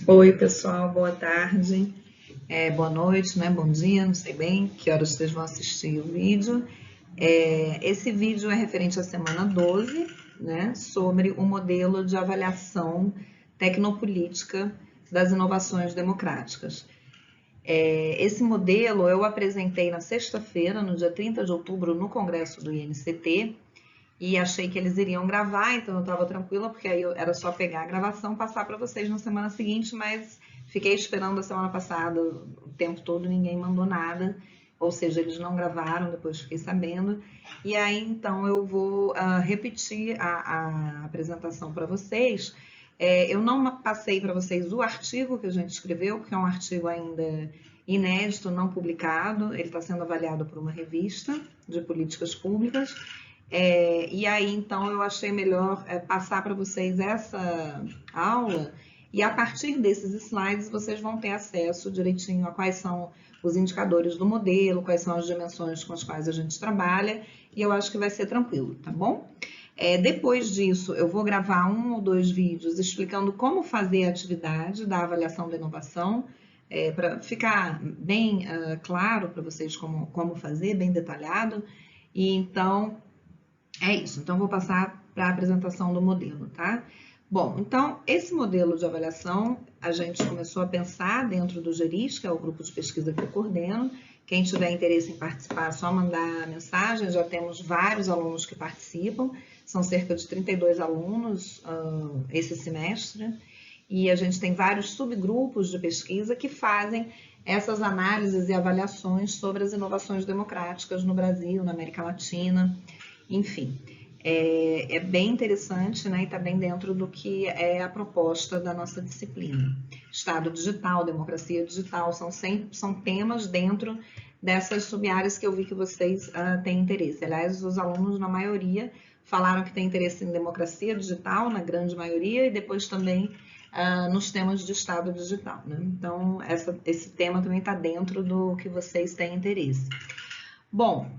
Oi, pessoal, boa tarde, boa noite, né? Bom dia, não sei bem que horas vocês vão assistir o vídeo. Esse vídeo é referente à semana 12, né? Sobre o modelo de avaliação tecnopolítica das inovações democráticas. Esse modelo eu apresentei na sexta-feira, no dia 30 de outubro, no Congresso do INCT, e achei que eles iriam gravar, então eu estava tranquila, porque aí era só pegar a gravação e passar para vocês na semana seguinte, mas fiquei esperando a semana passada o tempo todo, ninguém mandou nada, ou seja, eles não gravaram, depois fiquei sabendo, e aí então eu vou repetir a apresentação para vocês. Eu não passei para vocês o artigo que a gente escreveu, porque é um artigo ainda inédito, não publicado, ele está sendo avaliado por uma revista de políticas públicas, e aí, então, eu achei melhor passar para vocês essa aula e a partir desses slides vocês vão ter acesso direitinho a quais são os indicadores do modelo, quais são as dimensões com as quais a gente trabalha e eu acho que vai ser tranquilo, tá bom? Depois disso, eu vou gravar 1 ou 2 vídeos explicando como fazer a atividade da avaliação da inovação, para ficar bem claro para vocês como fazer, bem detalhado. E então, é isso, então vou passar para a apresentação do modelo, tá? Bom, então esse modelo de avaliação a gente começou a pensar dentro do GERIS, que é o grupo de pesquisa que eu coordeno. Quem tiver interesse em participar, é só mandar mensagem, já temos vários alunos que participam, são cerca de 32 alunos esse semestre, e a gente tem vários subgrupos de pesquisa que fazem essas análises e avaliações sobre as inovações democráticas no Brasil, na América Latina, enfim, é bem interessante, né, e está bem dentro do que é a proposta da nossa disciplina. Estado digital, democracia digital, são temas dentro dessas sub-áreas que eu vi que vocês têm interesse. Aliás, os alunos, na maioria, falaram que têm interesse em democracia digital, na grande maioria, e depois também nos temas de Estado digital, né? Então, esse tema também está dentro do que vocês têm interesse. Bom,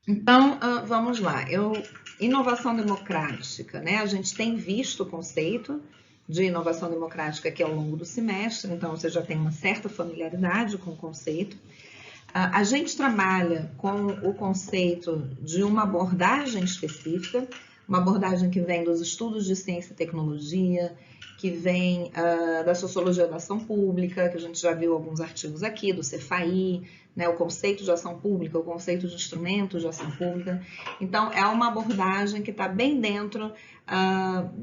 então, vamos lá. Inovação democrática, né? A gente tem visto o conceito de inovação democrática aqui ao longo do semestre, então você já tem uma certa familiaridade com o conceito. A gente trabalha com o conceito de uma abordagem específica, uma abordagem que vem dos estudos de ciência e tecnologia, que vem da sociologia da ação pública, que a gente já viu alguns artigos aqui, do Cefaí, né, o conceito de ação pública, o conceito de instrumentos de ação pública. Então, é uma abordagem que está bem dentro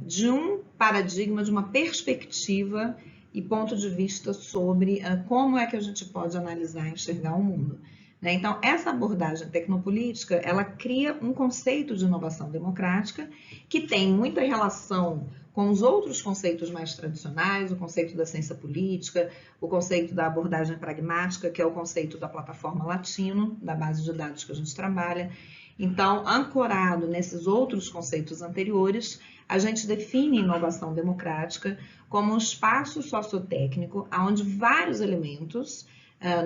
de um paradigma, de uma perspectiva e ponto de vista sobre como é que a gente pode analisar e enxergar o mundo. Né? Então, essa abordagem tecnopolítica, ela cria um conceito de inovação democrática que tem muita relação com os outros conceitos mais tradicionais, o conceito da ciência política, o conceito da abordagem pragmática, que é o conceito da plataforma Latino, da base de dados que a gente trabalha. Então, ancorado nesses outros conceitos anteriores, a gente define inovação democrática como um espaço sociotécnico onde vários elementos,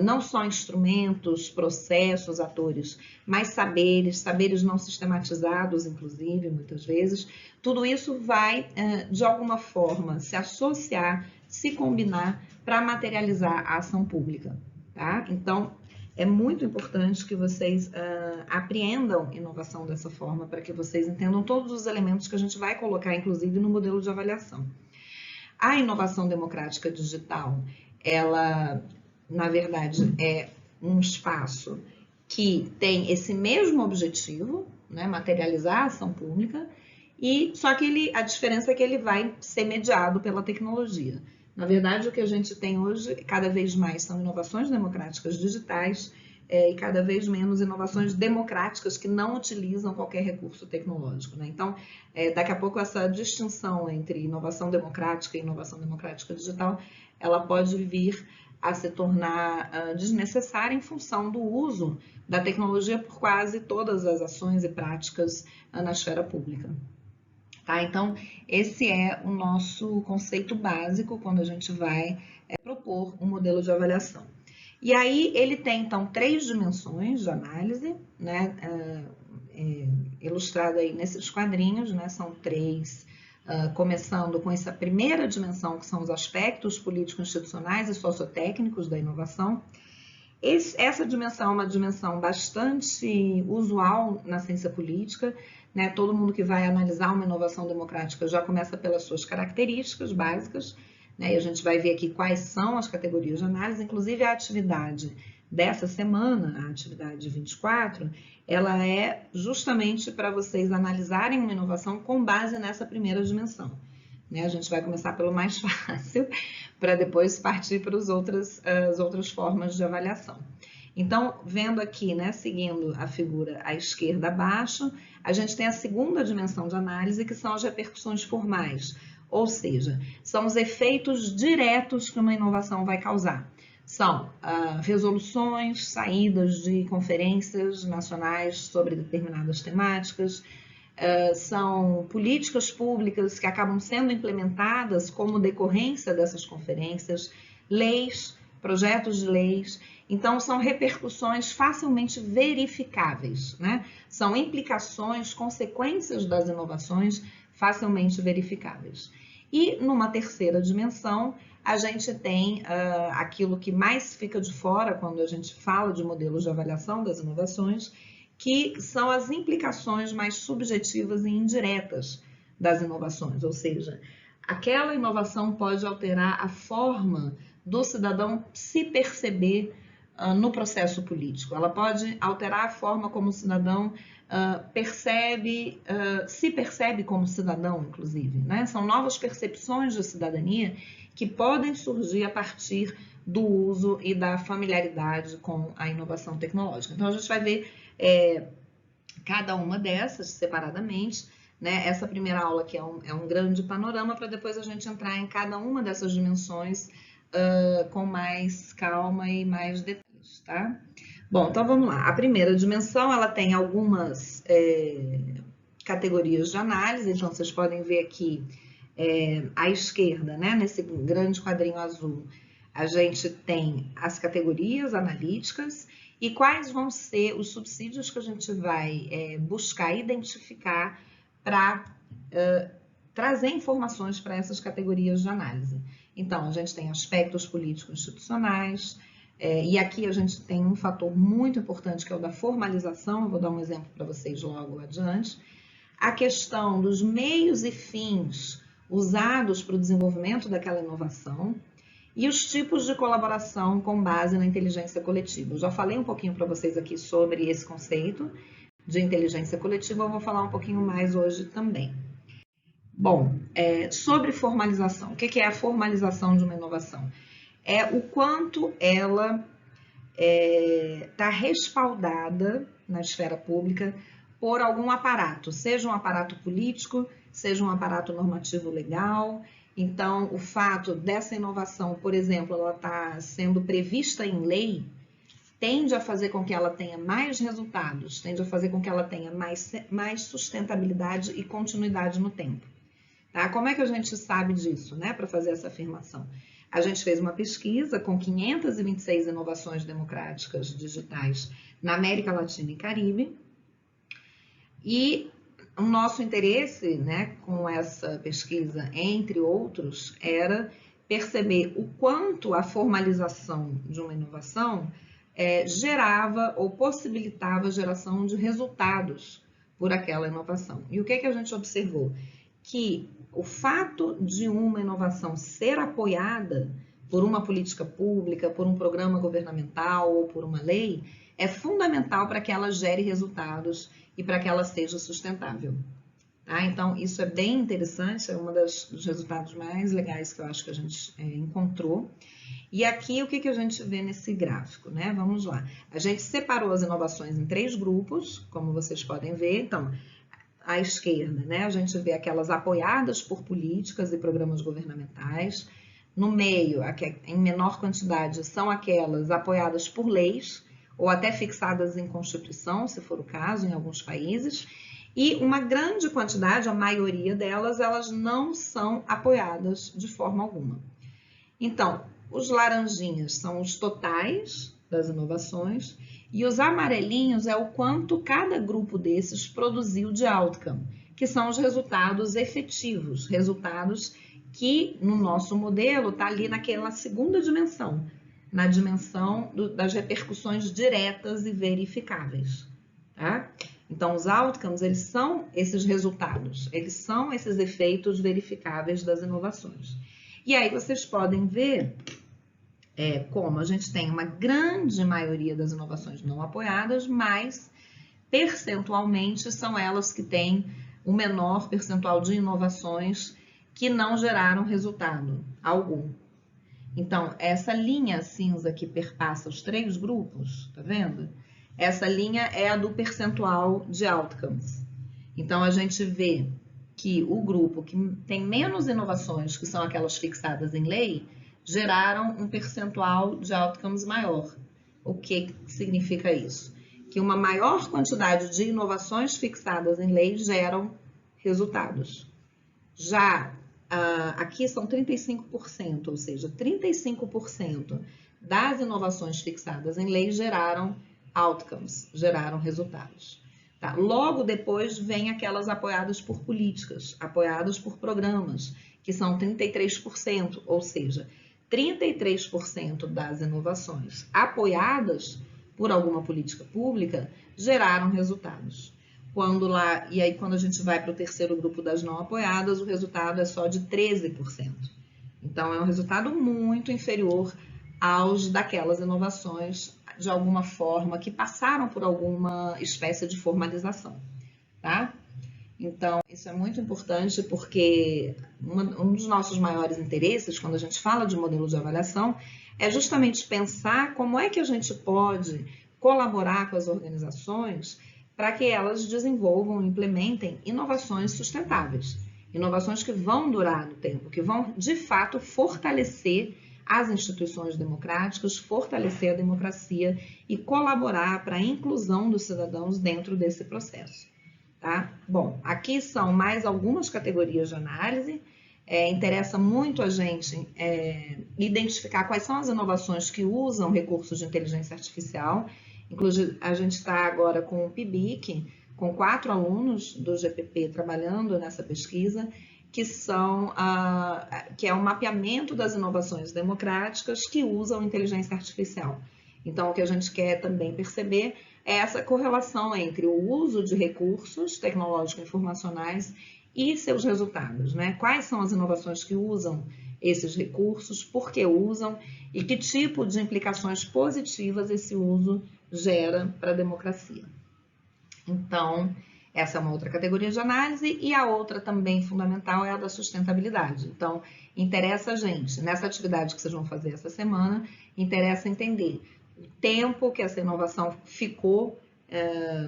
não só instrumentos, processos, atores, mas saberes não sistematizados, inclusive, muitas vezes, tudo isso vai, de alguma forma, se associar, se combinar para materializar a ação pública, tá? Então, é muito importante que vocês apreendam inovação dessa forma, para que vocês entendam todos os elementos que a gente vai colocar, inclusive, no modelo de avaliação. A inovação democrática digital, ela, na verdade, é um espaço que tem esse mesmo objetivo, né, materializar a ação pública, só que a diferença é que ele vai ser mediado pela tecnologia. Na verdade, o que a gente tem hoje, cada vez mais, são inovações democráticas digitais e cada vez menos inovações democráticas que não utilizam qualquer recurso tecnológico, né? Então, daqui a pouco, essa distinção entre inovação democrática e inovação democrática digital, ela pode vir a se tornar desnecessária em função do uso da tecnologia por quase todas as ações e práticas na esfera pública. Tá? Então, esse é o nosso conceito básico quando a gente vai propor um modelo de avaliação. E aí, ele tem, então, 3 dimensões de análise, né, ilustrado aí nesses quadrinhos, né, são 3 começando com essa primeira dimensão, que são os aspectos político-institucionais e sociotécnicos da inovação. Essa dimensão é uma dimensão bastante usual na ciência política, né? Todo mundo que vai analisar uma inovação democrática já começa pelas suas características básicas, né? E a gente vai ver aqui quais são as categorias de análise, inclusive a atividade dessa semana, a atividade 24, ela é justamente para vocês analisarem uma inovação com base nessa primeira dimensão. Né? A gente vai começar pelo mais fácil, para depois partir para as outras formas de avaliação. Então, vendo aqui, né, seguindo a figura à esquerda abaixo, a gente tem a segunda dimensão de análise, que são as repercussões formais, ou seja, são os efeitos diretos que uma inovação vai causar. São resoluções, saídas de conferências nacionais sobre determinadas temáticas, são políticas públicas que acabam sendo implementadas como decorrência dessas conferências, leis, projetos de leis. Então, são repercussões facilmente verificáveis, né? São implicações, consequências das inovações facilmente verificáveis. E, numa terceira dimensão, a gente tem aquilo que mais fica de fora quando a gente fala de modelos de avaliação das inovações, que são as implicações mais subjetivas e indiretas das inovações, ou seja, aquela inovação pode alterar a forma do cidadão se perceber no processo político. Ela pode alterar a forma como o cidadão se percebe como cidadão, inclusive, né? São novas percepções de cidadania que podem surgir a partir do uso e da familiaridade com a inovação tecnológica. Então, a gente vai ver cada uma dessas separadamente, né? Essa primeira aula aqui é um grande panorama para depois a gente entrar em cada uma dessas dimensões com mais calma e mais detalhes, tá? Bom, então vamos lá. A primeira dimensão, ela tem algumas categorias de análise, então vocês podem ver aqui à esquerda, né? Nesse grande quadrinho azul, a gente tem as categorias analíticas e quais vão ser os subsídios que a gente vai buscar identificar para trazer informações para essas categorias de análise. Então, a gente tem aspectos político-institucionais, e aqui a gente tem um fator muito importante que é o da formalização, eu vou dar um exemplo para vocês logo adiante. A questão dos meios e fins usados para o desenvolvimento daquela inovação e os tipos de colaboração com base na inteligência coletiva. Eu já falei um pouquinho para vocês aqui sobre esse conceito de inteligência coletiva, eu vou falar um pouquinho mais hoje também. Bom, sobre formalização, o que é a formalização de uma inovação? É o quanto ela está respaldada na esfera pública por algum aparato, seja um aparato político, seja um aparato normativo legal. Então, o fato dessa inovação, por exemplo, ela está sendo prevista em lei, tende a fazer com que ela tenha mais resultados, tende a fazer com que ela tenha mais sustentabilidade e continuidade no tempo. Tá? Como é que a gente sabe disso, né, para fazer essa afirmação? A gente fez uma pesquisa com 526 inovações democráticas digitais na América Latina e Caribe, e o nosso interesse, né, com essa pesquisa, entre outros, era perceber o quanto a formalização de uma inovação gerava ou possibilitava a geração de resultados por aquela inovação. E o que a gente observou? Que o fato de uma inovação ser apoiada por uma política pública, por um programa governamental ou por uma lei, é fundamental para que ela gere resultados e para que ela seja sustentável. Tá? Então, isso é bem interessante, é um dos resultados mais legais que eu acho que a gente encontrou. E aqui, o que a gente vê nesse gráfico, né? Vamos lá. A gente separou as inovações em 3 grupos, como vocês podem ver. Então, à esquerda, né? A gente vê aquelas apoiadas por políticas e programas governamentais. No meio, em menor quantidade, são aquelas apoiadas por leis, ou até fixadas em Constituição, se for o caso, em alguns países. E uma grande quantidade, a maioria delas, elas não são apoiadas de forma alguma. Então, os laranjinhas são os totais das inovações e os amarelinhos é o quanto cada grupo desses produziu de outcome, que são os resultados efetivos, resultados que no nosso modelo está ali naquela segunda dimensão, na dimensão das repercussões diretas e verificáveis, tá? Então, os outcomes, eles são esses resultados, eles são esses efeitos verificáveis das inovações. E aí vocês podem ver como a gente tem uma grande maioria das inovações não apoiadas, mas percentualmente são elas que têm o menor percentual de inovações que não geraram resultado algum. Então, essa linha cinza que perpassa os 3 grupos, tá vendo? Essa linha é a do percentual de outcomes. Então, a gente vê que o grupo que tem menos inovações, que são aquelas fixadas em lei, geraram um percentual de outcomes maior. O que significa isso? Que uma maior quantidade de inovações fixadas em lei geram resultados. Já aqui são 35%, ou seja, 35% das inovações fixadas em lei geraram outcomes, geraram resultados. Tá? Logo depois vem aquelas apoiadas por políticas, apoiadas por programas, que são 33%, ou seja, 33% das inovações apoiadas por alguma política pública geraram resultados. E aí quando a gente vai para o terceiro grupo das não apoiadas, o resultado é só de 13%. Então, é um resultado muito inferior aos daquelas inovações, de alguma forma, que passaram por alguma espécie de formalização, tá? Então, isso é muito importante porque um dos nossos maiores interesses, quando a gente fala de modelo de avaliação, é justamente pensar como é que a gente pode colaborar com as organizações para que elas desenvolvam e implementem inovações sustentáveis, inovações que vão durar no tempo, que vão, de fato, fortalecer as instituições democráticas, fortalecer a democracia e colaborar para a inclusão dos cidadãos dentro desse processo. Tá? Bom, aqui são mais algumas categorias de análise. Interessa muito a gente identificar quais são as inovações que usam recursos de inteligência artificial. Inclusive, a gente está agora com o PIBIC, com 4 alunos do GPP trabalhando nessa pesquisa, que é o mapeamento das inovações democráticas que usam inteligência artificial. Então, o que a gente quer também perceber é essa correlação entre o uso de recursos tecnológicos informacionais e seus resultados, né? Quais são as inovações que usam esses recursos, por que usam e que tipo de implicações positivas esse uso gera para a democracia. Então, essa é uma outra categoria de análise e a outra também fundamental é a da sustentabilidade. Então, interessa a gente, nessa atividade que vocês vão fazer essa semana, interessa entender o tempo que essa inovação ficou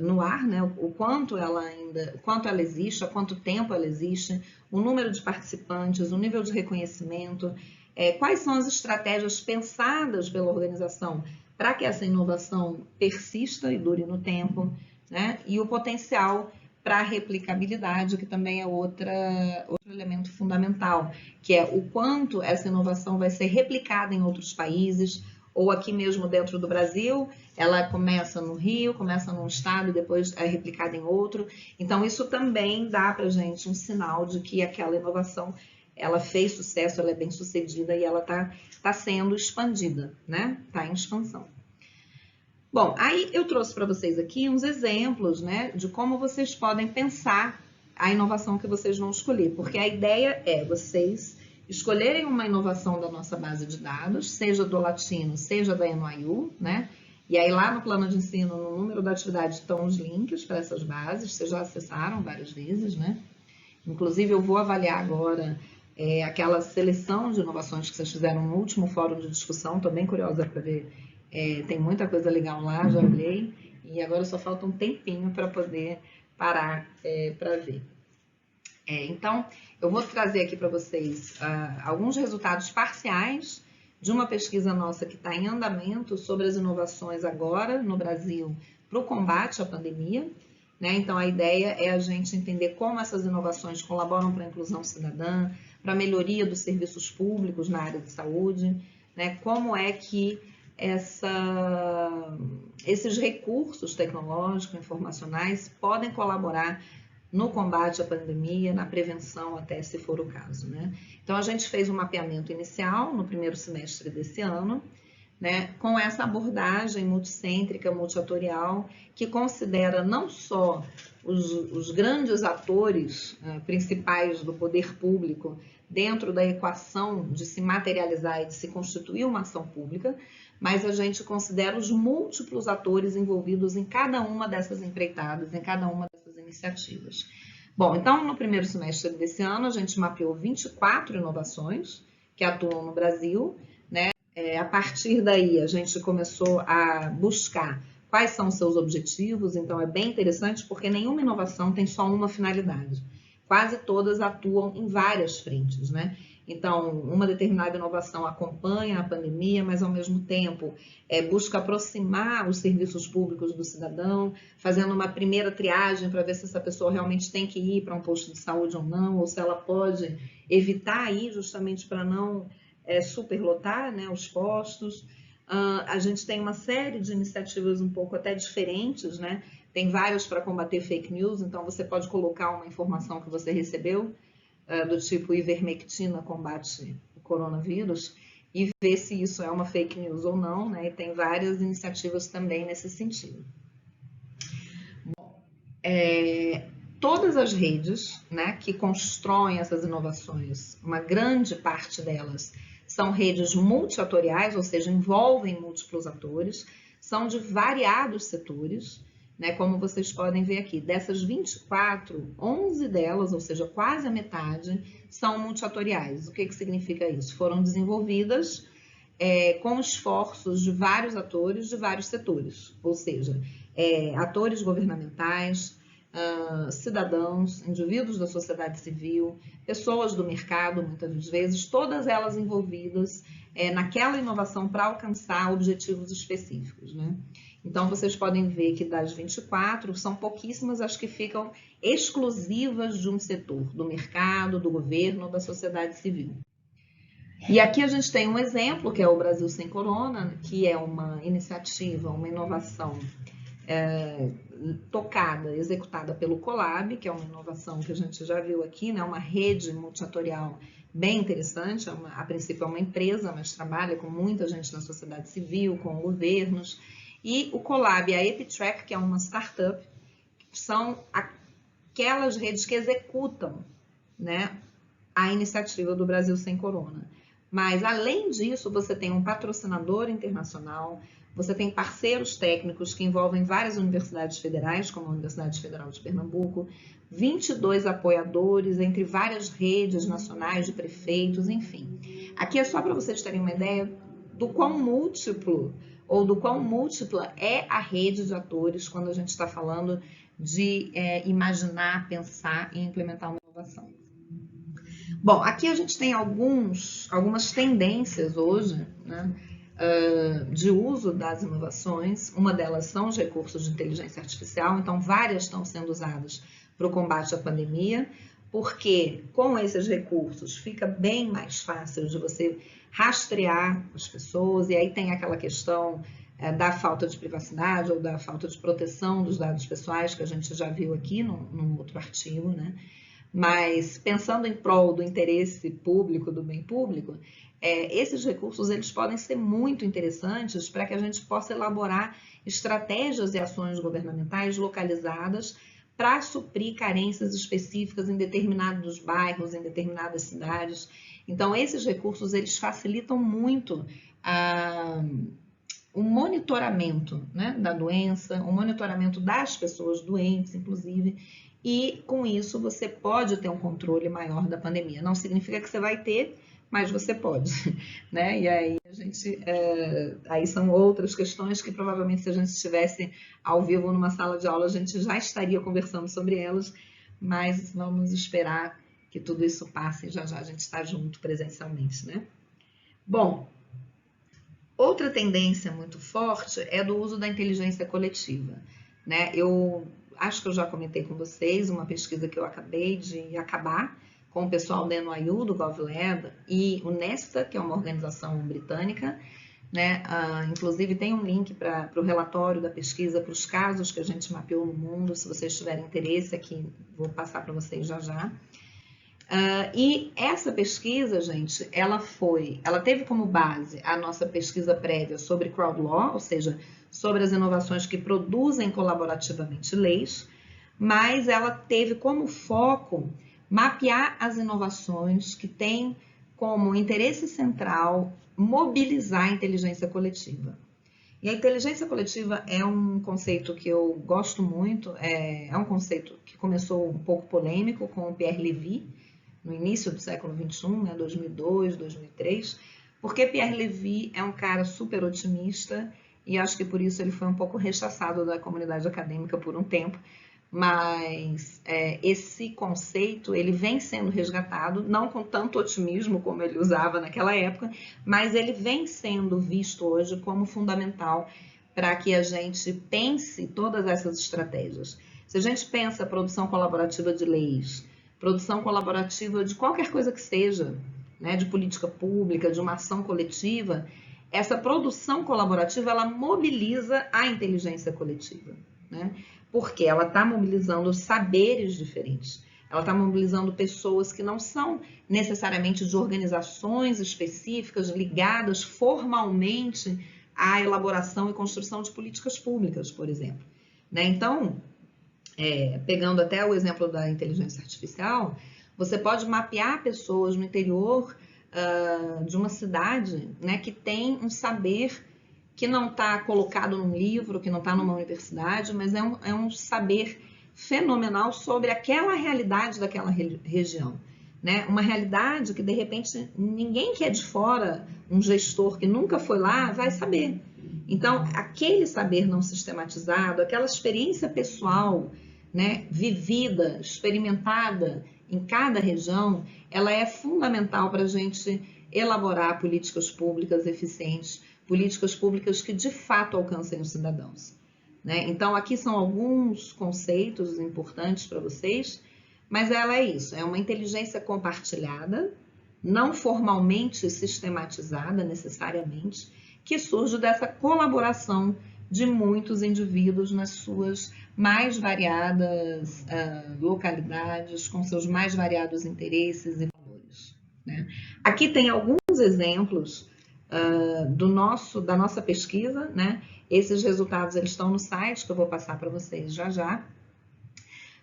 no ar, né? O quanto ela existe, há quanto tempo ela existe, o número de participantes, o nível de reconhecimento, quais são as estratégias pensadas pela organização para que essa inovação persista e dure no tempo, né? E o potencial para a replicabilidade, que também é outro elemento fundamental, que é o quanto essa inovação vai ser replicada em outros países, ou aqui mesmo dentro do Brasil, ela começa no Rio, começa num estado e depois é replicada em outro. Então, isso também dá para a gente um sinal de que aquela inovação, ela fez sucesso, ela é bem sucedida e ela tá sendo expandida, né? Está em expansão. Bom, aí eu trouxe para vocês aqui uns exemplos, né, de como vocês podem pensar a inovação que vocês vão escolher, porque a ideia é vocês escolherem uma inovação da nossa base de dados, seja do Latino, seja da NYU, né? E aí lá no plano de ensino, no número da atividade, estão os links para essas bases, vocês já acessaram várias vezes, né? Inclusive eu vou avaliar agora aquela seleção de inovações que vocês fizeram no último fórum de discussão, estou bem curiosa para ver, tem muita coisa legal lá, já olhei, e agora só falta um tempinho para poder parar para ver. Então, eu vou trazer aqui para vocês alguns resultados parciais de uma pesquisa nossa que está em andamento sobre as inovações agora no Brasil para o combate à pandemia, né? Então, a ideia é a gente entender como essas inovações colaboram para a inclusão cidadã, para a melhoria dos serviços públicos na área de saúde, né? Como é que esses recursos tecnológicos, informacionais, podem colaborar no combate à pandemia, na prevenção até se for o caso, né? Então a gente fez um mapeamento inicial no primeiro semestre desse ano, né, com essa abordagem multicêntrica, multiatorial, que considera não só os grandes atores principais do poder público dentro da equação de se materializar e de se constituir uma ação pública, mas a gente considera os múltiplos atores envolvidos em cada uma dessas empreitadas, em cada uma dessas iniciativas. Bom, então no primeiro semestre desse ano a gente mapeou 24 inovações que atuam no Brasil, né? A partir daí a gente começou a buscar quais são os seus objetivos, então é bem interessante porque nenhuma inovação tem só uma finalidade. Quase todas atuam em várias frentes, né? Então, uma determinada inovação acompanha a pandemia, mas ao mesmo tempo busca aproximar os serviços públicos do cidadão, fazendo uma primeira triagem para ver se essa pessoa realmente tem que ir para um posto de saúde ou não, ou se ela pode evitar ir justamente para não superlotar, né, os postos. A gente tem uma série de iniciativas um pouco até diferentes, né? Tem vários para combater fake news, então você pode colocar uma informação que você recebeu, do tipo ivermectina combate o coronavírus, e ver se isso é uma fake news ou não, né? E tem várias iniciativas também nesse sentido. Bom, todas as redes, né, que constroem essas inovações, uma grande parte delas são redes multiatoriais, ou seja, envolvem múltiplos atores, são de variados setores, né, como vocês podem ver aqui. Dessas 24, 11 delas, ou seja, quase a metade, são multiatoriais. O que significa isso? Foram desenvolvidas com esforços de vários atores de vários setores, ou seja, atores governamentais, cidadãos, indivíduos da sociedade civil, pessoas do mercado, muitas vezes, todas elas envolvidas naquela inovação para alcançar objetivos específicos, né? Então, vocês podem ver que das 24, são pouquíssimas as que ficam exclusivas de um setor, do mercado, do governo, da sociedade civil. E aqui a gente tem um exemplo, que é o Brasil Sem Corona, que é uma iniciativa, uma inovação tocada, executada pelo Colab, que é uma inovação que a gente já viu aqui, né? Uma rede multiatorial bem interessante. A princípio é uma empresa, mas trabalha com muita gente na sociedade civil, com governos. E o Colab e a EpiTrack, que é uma startup, são aquelas redes que executam, né, a iniciativa do Brasil Sem Corona. Mas, além disso, você tem um patrocinador internacional, você tem parceiros técnicos que envolvem várias universidades federais, como a Universidade Federal de Pernambuco, 22 apoiadores entre várias redes nacionais de prefeitos, enfim. Aqui é só para vocês terem uma ideia do quão múltiplo ou do quão múltipla é a rede de atores quando a gente está falando de imaginar, pensar e implementar uma inovação. Bom, aqui a gente tem algumas tendências hoje, né, de uso das inovações. Uma delas são os recursos de inteligência artificial, então várias estão sendo usadas para o combate à pandemia, porque com esses recursos fica bem mais fácil de você rastrear as pessoas, e aí tem aquela questão da falta de privacidade ou da falta de proteção dos dados pessoais, que a gente já viu aqui num outro artigo, né? Mas pensando em prol do interesse público, do bem público, esses recursos eles podem ser muito interessantes para que a gente possa elaborar estratégias e ações governamentais localizadas para suprir carências específicas em determinados bairros, em determinadas cidades. Então, esses recursos eles facilitam muito o monitoramento, né, da doença, o monitoramento das pessoas doentes, inclusive, e com isso você pode ter um controle maior da pandemia. Não significa que você vai ter, mas você pode, né? E aí aí são outras questões que provavelmente se a gente estivesse ao vivo numa sala de aula a gente já estaria conversando sobre elas, mas vamos esperar que tudo isso passe e já já a gente está junto presencialmente, né? Bom, outra tendência muito forte é do uso da inteligência coletiva, né? Eu acho que eu já comentei com vocês uma pesquisa que eu acabei de acabar com o pessoal da NYU, do GovLab, e o Nesta, que é uma organização britânica, né? Inclusive tem um link para o relatório da pesquisa, para os casos que a gente mapeou no mundo, se vocês tiverem interesse aqui, vou passar para vocês já já. E essa pesquisa, gente, ela teve como base a nossa pesquisa prévia sobre crowd law, ou seja, sobre as inovações que produzem colaborativamente leis, mas ela teve como foco mapear as inovações que têm como interesse central mobilizar a inteligência coletiva. E a inteligência coletiva é um conceito que eu gosto muito, é um conceito que começou um pouco polêmico com o Pierre Levy, no início do século XXI, né, 2002, 2003, porque Pierre Levy é um cara super otimista e acho que por isso ele foi um pouco rechaçado da comunidade acadêmica por um tempo, mas esse conceito ele vem sendo resgatado, não com tanto otimismo como ele usava naquela época, mas ele vem sendo visto hoje como fundamental para que a gente pense todas essas estratégias. Se a gente pensa a produção colaborativa de leis, produção colaborativa de qualquer coisa que seja, né, de política pública, de uma ação coletiva, essa produção colaborativa ela mobiliza a inteligência coletiva, né? Porque ela está mobilizando saberes diferentes, ela está mobilizando pessoas que não são necessariamente de organizações específicas ligadas formalmente à elaboração e construção de políticas públicas, por exemplo, né? Então, pegando até o exemplo da inteligência artificial, você pode mapear pessoas no interior de uma cidade, né, que tem um saber que não está colocado num livro, que não está numa universidade, mas é um saber fenomenal sobre aquela realidade daquela região, né? Uma realidade que, de repente, ninguém que é de fora, um gestor que nunca foi lá, vai saber. Então, aquele saber não sistematizado, aquela experiência pessoal, né, vivida, experimentada em cada região, ela é fundamental para a gente elaborar políticas públicas eficientes, políticas públicas que de fato alcancem os cidadãos, né? Então, aqui são alguns conceitos importantes para vocês, mas ela é isso, é uma inteligência compartilhada, não formalmente sistematizada necessariamente, que surge dessa colaboração de muitos indivíduos nas suas mais variadas localidades, com seus mais variados interesses e valores, né? Aqui tem alguns exemplos da nossa pesquisa, né? Esses resultados eles estão no site, que eu vou passar para vocês já já.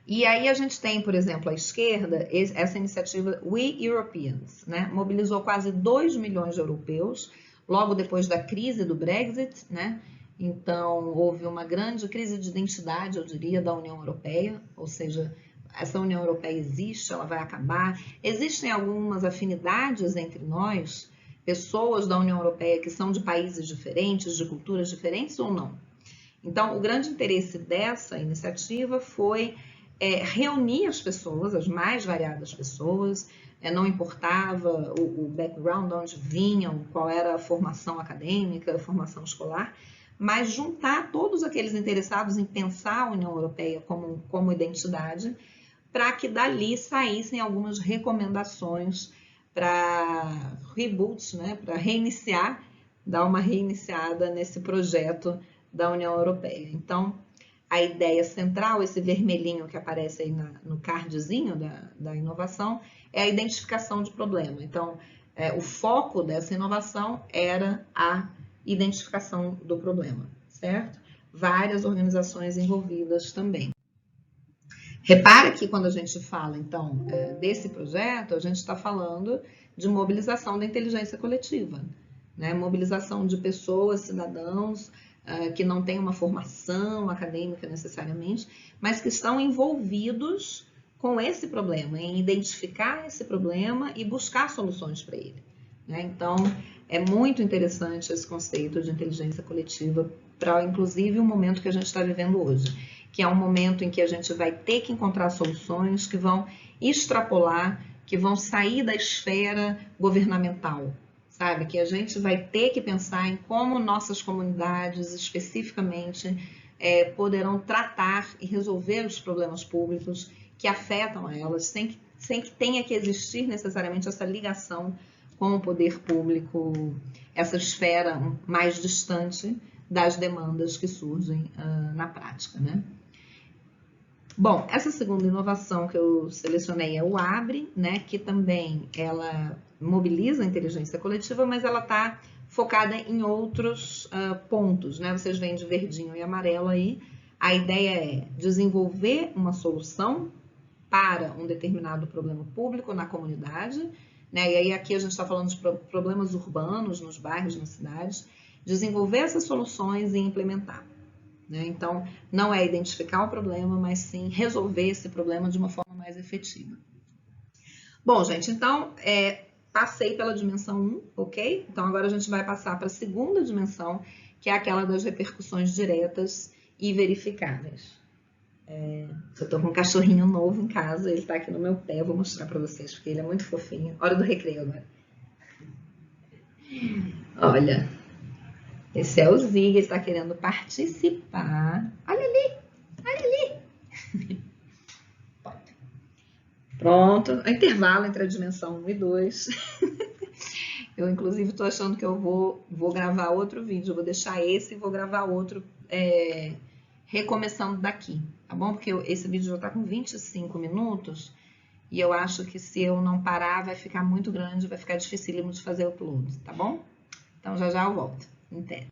E aí a gente tem, por exemplo, à esquerda, essa iniciativa We Europeans, né? Mobilizou quase 2 milhões de europeus, logo depois da crise do Brexit, né? Então, houve uma grande crise de identidade, eu diria, da União Europeia, ou seja, essa União Europeia existe, ela vai acabar. Existem algumas afinidades entre nós, pessoas da União Europeia que são de países diferentes, de culturas diferentes ou não. Então, o grande interesse dessa iniciativa foi reunir as pessoas, as mais variadas pessoas, não importava o background de onde vinham, qual era a formação acadêmica, a formação escolar, mas juntar todos aqueles interessados em pensar a União Europeia como identidade, para que dali saíssem algumas recomendações para reboot, né, para reiniciar, dar uma reiniciada nesse projeto da União Europeia. Então, a ideia central, esse vermelhinho que aparece aí no cardzinho da inovação, é a identificação de problema. Então, o foco dessa inovação era a identificação do problema, certo? Várias organizações envolvidas também. Repara que quando a gente fala, então, desse projeto, a gente está falando de mobilização da inteligência coletiva, né? Mobilização de pessoas, cidadãos, que não têm uma formação acadêmica necessariamente, mas que estão envolvidos com esse problema, em identificar esse problema e buscar soluções para ele, né? Então, é muito interessante esse conceito de inteligência coletiva para, inclusive, o momento que a gente está vivendo hoje, que é um momento em que a gente vai ter que encontrar soluções que vão extrapolar, que vão sair da esfera governamental, sabe? Que a gente vai ter que pensar em como nossas comunidades, especificamente, poderão tratar e resolver os problemas públicos que afetam elas, sem que tenha que existir necessariamente essa ligação com o poder público essa esfera mais distante das demandas que surgem na prática, né? Bom, essa segunda inovação que eu selecionei é o Abre, né, que também ela mobiliza a inteligência coletiva, mas ela está focada em outros pontos, né? Vocês veem de verdinho e amarelo aí. A ideia é desenvolver uma solução para um determinado problema público na comunidade, né? E aí aqui a gente está falando de problemas urbanos nos bairros, nas cidades, desenvolver essas soluções e implementar. Então, não é identificar o problema, mas sim resolver esse problema de uma forma mais efetiva. Bom, gente, então, passei pela dimensão 1, ok? Então, agora a gente vai passar para a segunda dimensão, que é aquela das repercussões diretas e verificáveis. Eu estou com um cachorrinho novo em casa, ele está aqui no meu pé, eu vou mostrar para vocês, porque ele é muito fofinho. Hora do recreio agora. Olha. Esse é o Zig, ele está querendo participar. Olha ali, olha ali. Pronto, o intervalo entre a dimensão 1 e 2. Eu, inclusive, estou achando que eu vou gravar outro vídeo. Eu vou deixar esse e vou gravar outro recomeçando daqui, tá bom? Porque esse vídeo já está com 25 minutos e eu acho que se eu não parar vai ficar muito grande, vai ficar dificílimo de fazer o upload, tá bom? Então, já já eu volto. Até.